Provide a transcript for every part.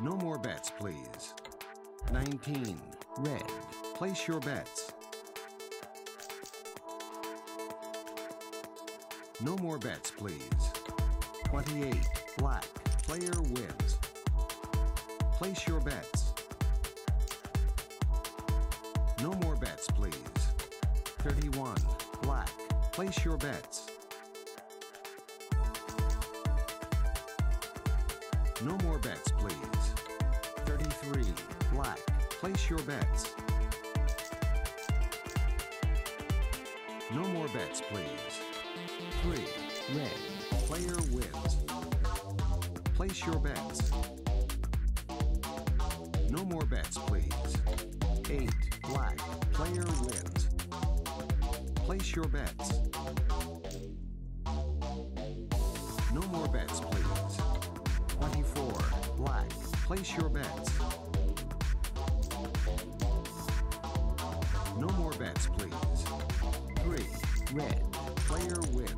No more bets, please. 19. Red. Place your bets. No more bets, please. 28. Black. Player wins. Place your bets. No more bets, please. 31. Black. Place your bets. No more bets, please. 33. Black. Place your bets. No more bets, please. 3. Red. Player wins. Place your bets. No more bets, please. 8. Black. Player wins. Place your bets. No more bets, please. 24. Black. Place your bets. No more bets, please. 3. Red. Player wins.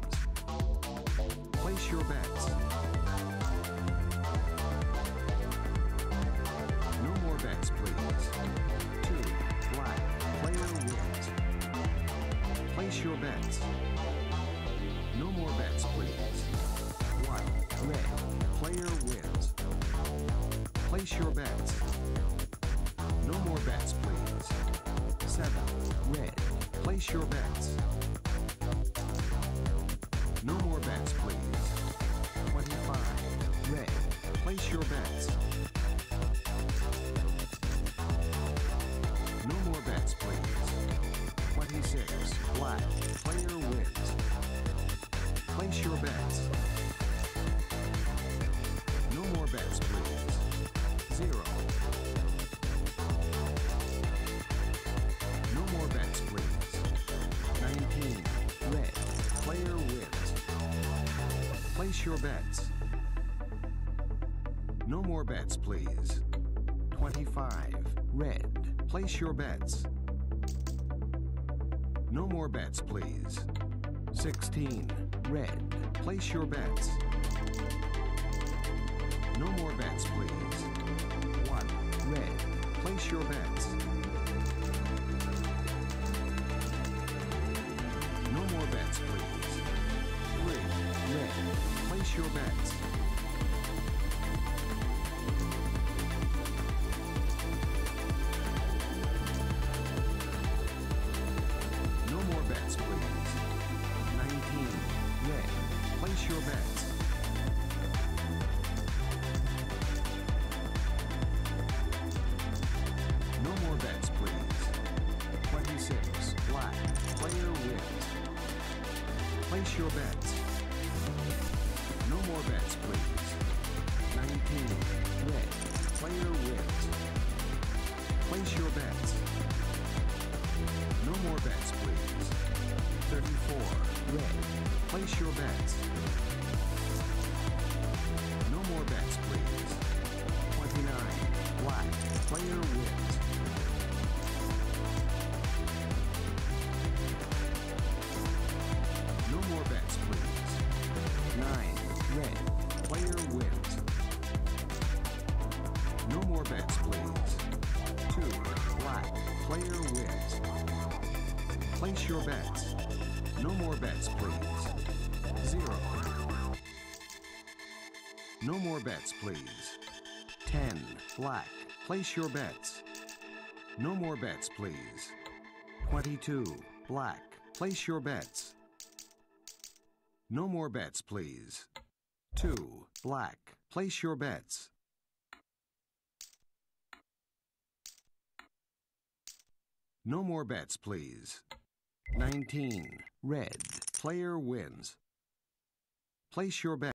Place your bets. No more bets, please. 2. Black. Player wins. Place your bets. No more bets, please. 1. Red. Player wins. Place your bets. No more bets, please. 7. Red. Place your bets. No more bets, please. 25. Red. Place your bets. No more bets, please. 26. Black. Player wins. Place your bets. No more bets, please. 0. No more bets, please. 19. Red. Player wins. Place your bets. No more bets, please. 25. Red. Place your bets. No more bets, please. 16. Red. Place your bets. No more bets, please. 1. Red. Place your bets. No more bets, please. 3. Red. Place your bets. No more bets, please. 19. Red. Place your bets. No more bets, please. 26. Black. Player wins. Place your bets. No more bets, please. 19. Red. Player wins. Place your bets. No more bets, please. 34. Red. Place your bets. No more bets, please. 29. Black. Player wins. No more bets, please. 9. Red. Player wins. No more bets, please. 2. Black. Player wins. Place your bets. No more bets, please. 0. No more bets, please. 10. Black. Place your bets. No more bets, please. 22. Black. Place your bets. No more bets, please. 2. Black. Place your bets. No more bets, please. 19. Red. Player wins. Place your bets.